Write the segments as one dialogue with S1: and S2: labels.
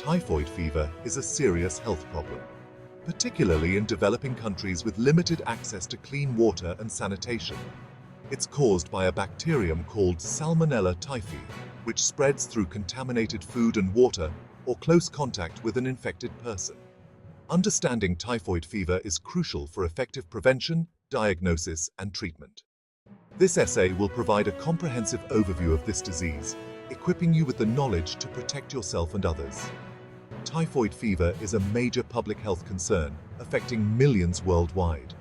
S1: Typhoid fever is a serious health problem, particularly in developing countries with limited access to clean water and sanitation. It's caused by a bacterium called Salmonella typhi, which spreads through contaminated food and water or close contact with an infected person. Understanding typhoid fever is crucial for effective prevention, diagnosis, and treatment. This essay will provide a comprehensive overview of this disease, equipping you with the knowledge to protect yourself and others. Typhoid fever is a major public health concern, affecting millions worldwide.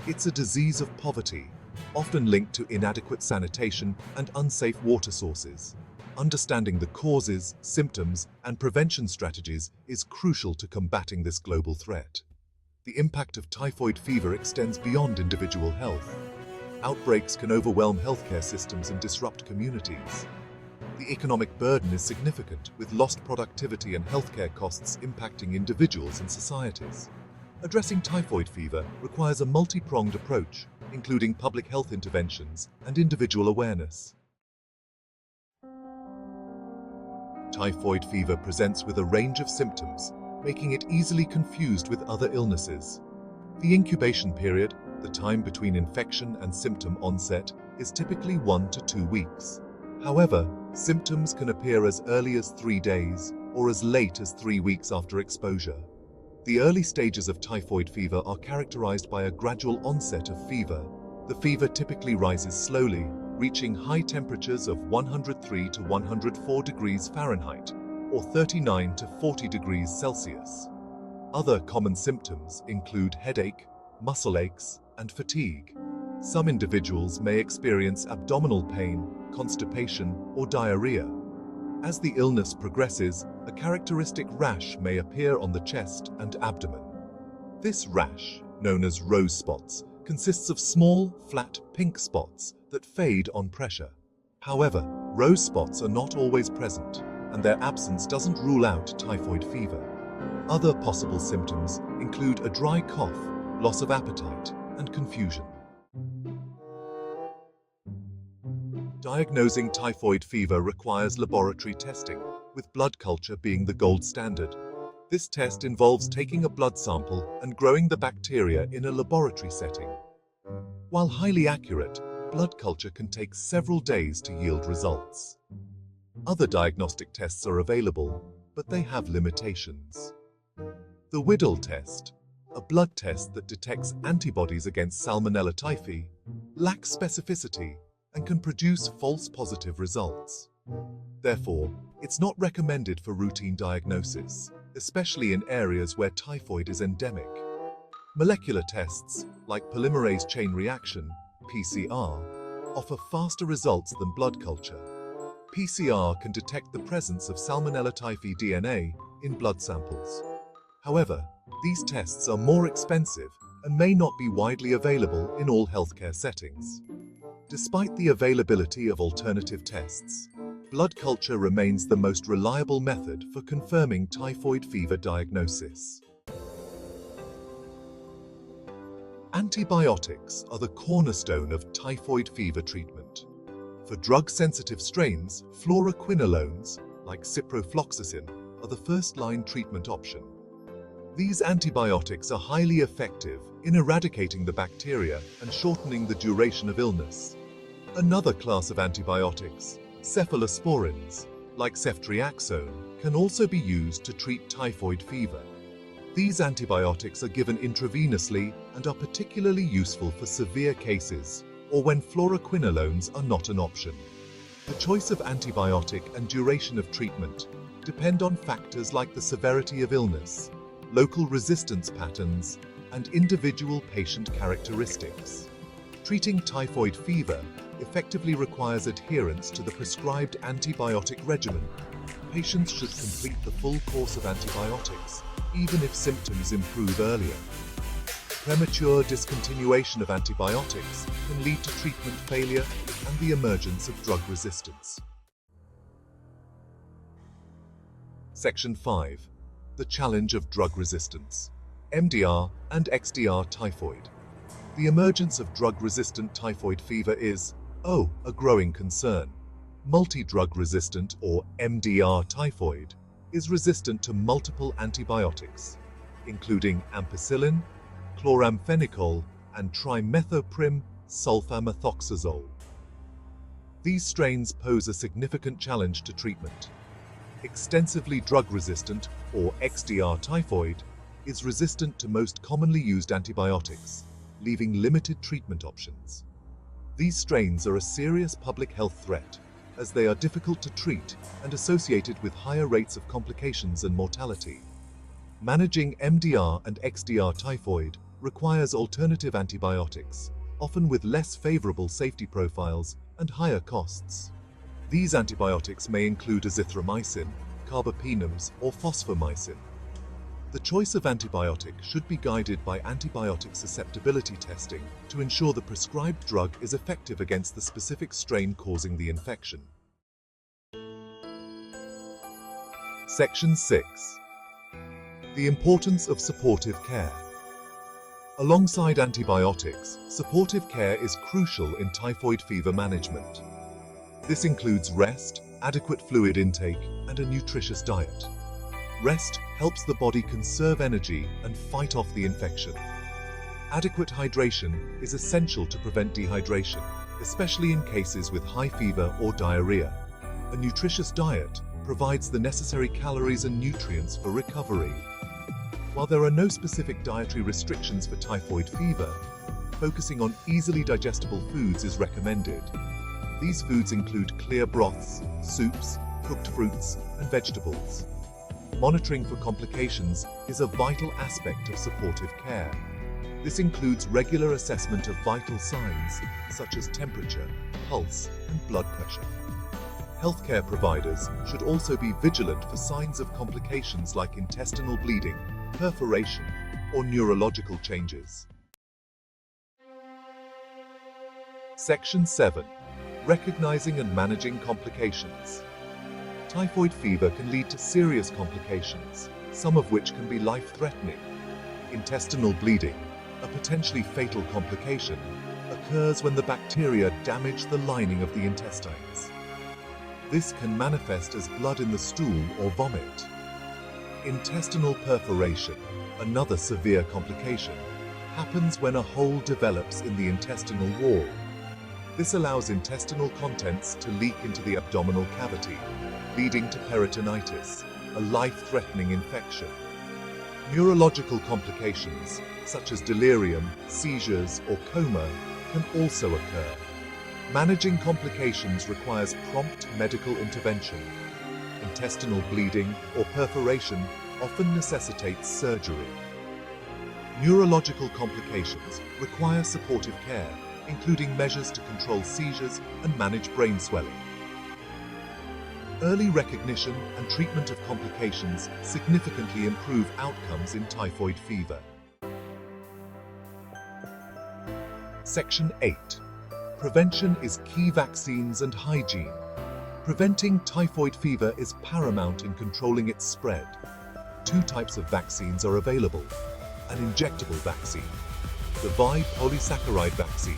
S1: It's a disease of poverty, often linked to inadequate sanitation and unsafe water sources. Understanding the causes, symptoms, and prevention strategies is crucial to combating this global threat. The impact of typhoid fever extends beyond individual health. Outbreaks can overwhelm healthcare systems and disrupt communities. The economic burden is significant, with lost productivity and healthcare costs impacting individuals and societies. Addressing typhoid fever requires a multi-pronged approach, including public health interventions and individual awareness. Typhoid fever presents with a range of symptoms, making it easily confused with other illnesses. The incubation period, the time between infection and symptom onset, is typically 1 to 2 weeks. However, symptoms can appear as early as 3 days or as late as 3 weeks after exposure. The early stages of typhoid fever are characterized by a gradual onset of fever. The fever typically rises slowly, reaching high temperatures of 103 to 104 degrees Fahrenheit or 39 to 40 degrees Celsius. Other common symptoms include headache, muscle aches, and fatigue. Some individuals may experience abdominal pain, constipation, or diarrhea. As the illness progresses, a characteristic rash may appear on the chest and abdomen. This rash, known as rose spots, consists of small, flat, pink spots that fade on pressure. However, rose spots are not always present, and their absence doesn't rule out typhoid fever. Other possible symptoms include a dry cough, loss of appetite, and confusion. Diagnosing typhoid fever requires laboratory testing, with blood culture being the gold standard. This test involves taking a blood sample and growing the bacteria in a laboratory setting. While highly accurate, blood culture can take several days to yield results. Other diagnostic tests are available, but they have limitations. The Whittle test, a blood test that detects antibodies against Salmonella typhi, lacks specificity and can produce false positive results. Therefore, it's not recommended for routine diagnosis, especially in areas where typhoid is endemic. Molecular tests, like polymerase chain reaction, PCR, offer faster results than blood culture. PCR can detect the presence of Salmonella typhi DNA in blood samples. However, these tests are more expensive and may not be widely available in all healthcare settings. Despite the availability of alternative tests, blood culture remains the most reliable method for confirming typhoid fever diagnosis. Antibiotics are the cornerstone of typhoid fever treatment. For drug-sensitive strains, fluoroquinolones, like ciprofloxacin, are the first-line treatment option. These antibiotics are highly effective in eradicating the bacteria and shortening the duration of illness. Another class of antibiotics, cephalosporins, like ceftriaxone, can also be used to treat typhoid fever. These antibiotics are given intravenously and are particularly useful for severe cases or when fluoroquinolones are not an option. The choice of antibiotic and duration of treatment depend on factors like the severity of illness, local resistance patterns, and individual patient characteristics. Treating typhoid fever effectively requires adherence to the prescribed antibiotic regimen. Patients should complete the full course of antibiotics, even if symptoms improve earlier. Premature discontinuation of antibiotics can lead to treatment failure and the emergence of drug resistance. Section 5. The challenge of drug resistance. MDR and XDR typhoid. The emergence of drug-resistant typhoid fever is, a growing concern. Multi-drug resistant or MDR typhoid is resistant to multiple antibiotics, including ampicillin, chloramphenicol, and trimethoprim sulfamethoxazole. These strains pose a significant challenge to treatment. Extensively drug-resistant, or XDR typhoid, is resistant to most commonly used antibiotics, leaving limited treatment options. These strains are a serious public health threat, as they are difficult to treat and associated with higher rates of complications and mortality. Managing MDR and XDR typhoid requires alternative antibiotics, often with less favorable safety profiles and higher costs. These antibiotics may include azithromycin, carbapenems, or fosfomycin. The choice of antibiotic should be guided by antibiotic susceptibility testing to ensure the prescribed drug is effective against the specific strain causing the infection. Section 6. The importance of supportive care. Alongside antibiotics, supportive care is crucial in typhoid fever management. This includes rest, adequate fluid intake, and a nutritious diet. Rest helps the body conserve energy and fight off the infection. Adequate hydration is essential to prevent dehydration, especially in cases with high fever or diarrhea. A nutritious diet provides the necessary calories and nutrients for recovery. While there are no specific dietary restrictions for typhoid fever, focusing on easily digestible foods is recommended. These foods include clear broths, soups, cooked fruits, and vegetables. Monitoring for complications is a vital aspect of supportive care. This includes regular assessment of vital signs such as temperature, pulse, and blood pressure. Healthcare providers should also be vigilant for signs of complications like intestinal bleeding, perforation, or neurological changes. Section 7. Recognizing and managing complications. Typhoid fever can lead to serious complications, some of which can be life-threatening. Intestinal bleeding, a potentially fatal complication, occurs when the bacteria damage the lining of the intestines. This can manifest as blood in the stool or vomit. Intestinal perforation, another severe complication, happens when a hole develops in the intestinal wall. This allows intestinal contents to leak into the abdominal cavity, leading to peritonitis, a life-threatening infection. Neurological complications, such as delirium, seizures, or coma, can also occur. Managing complications requires prompt medical intervention. Intestinal bleeding or perforation often necessitates surgery. Neurological complications require supportive care, including measures to control seizures and manage brain swelling. Early recognition and treatment of complications significantly improve outcomes in typhoid fever. Section 8. Prevention is key. Vaccines and hygiene. Preventing typhoid fever is paramount in controlling its spread. Two types of vaccines are available: an injectable vaccine, the bipolysaccharide vaccine,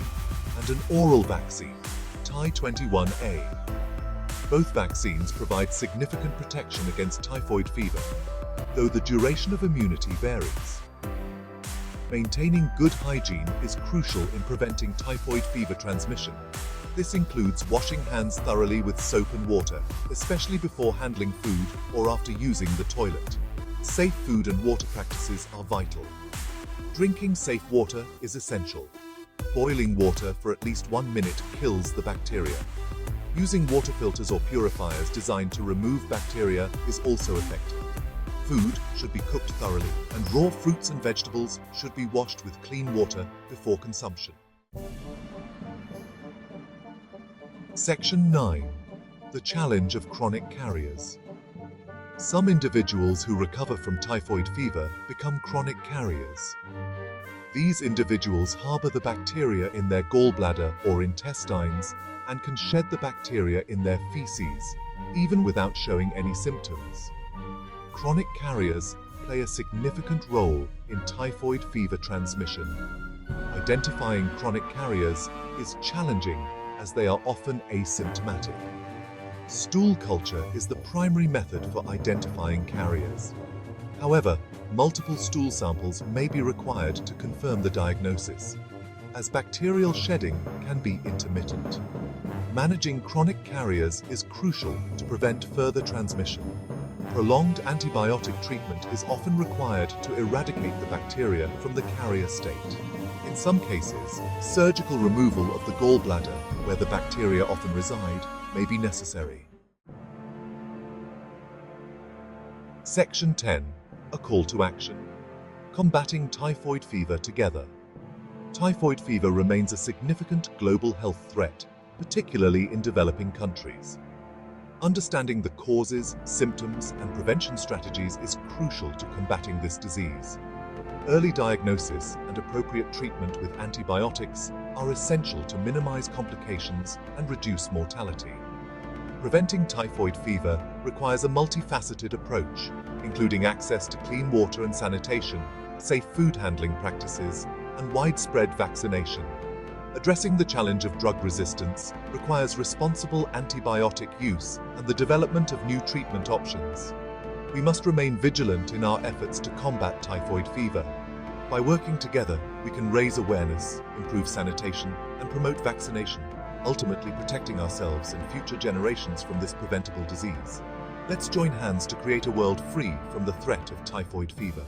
S1: and an oral vaccine, Ty21A. Both vaccines provide significant protection against typhoid fever, though the duration of immunity varies. Maintaining good hygiene is crucial in preventing typhoid fever transmission. This includes washing hands thoroughly with soap and water, especially before handling food or after using the toilet. Safe food and water practices are vital. Drinking safe water is essential. Boiling water for at least 1 minute kills the bacteria. Using water filters or purifiers designed to remove bacteria is also effective. Food should be cooked thoroughly, and raw fruits and vegetables should be washed with clean water before consumption. Section 9. The challenge of chronic carriers. Some individuals who recover from typhoid fever become chronic carriers. These individuals harbor the bacteria in their gallbladder or intestines and can shed the bacteria in their feces, even without showing any symptoms. Chronic carriers play a significant role in typhoid fever transmission. Identifying chronic carriers is challenging as they are often asymptomatic. Stool culture is the primary method for identifying carriers. However, multiple stool samples may be required to confirm the diagnosis, as bacterial shedding can be intermittent. Managing chronic carriers is crucial to prevent further transmission. Prolonged antibiotic treatment is often required to eradicate the bacteria from the carrier state. In some cases, surgical removal of the gallbladder, where the bacteria often reside, may be necessary. Section 10. A call to action. Combating typhoid fever together. Typhoid fever remains a significant global health threat, particularly in developing countries. Understanding the causes, symptoms, and prevention strategies is crucial to combating this disease. Early diagnosis and appropriate treatment with antibiotics are essential to minimize complications and reduce mortality. Preventing typhoid fever requires a multifaceted approach, including access to clean water and sanitation, safe food handling practices, and widespread vaccination. Addressing the challenge of drug resistance requires responsible antibiotic use and the development of new treatment options. We must remain vigilant in our efforts to combat typhoid fever. By working together, we can raise awareness, improve sanitation, and promote vaccination, ultimately protecting ourselves and future generations from this preventable disease. Let's join hands to create a world free from the threat of typhoid fever.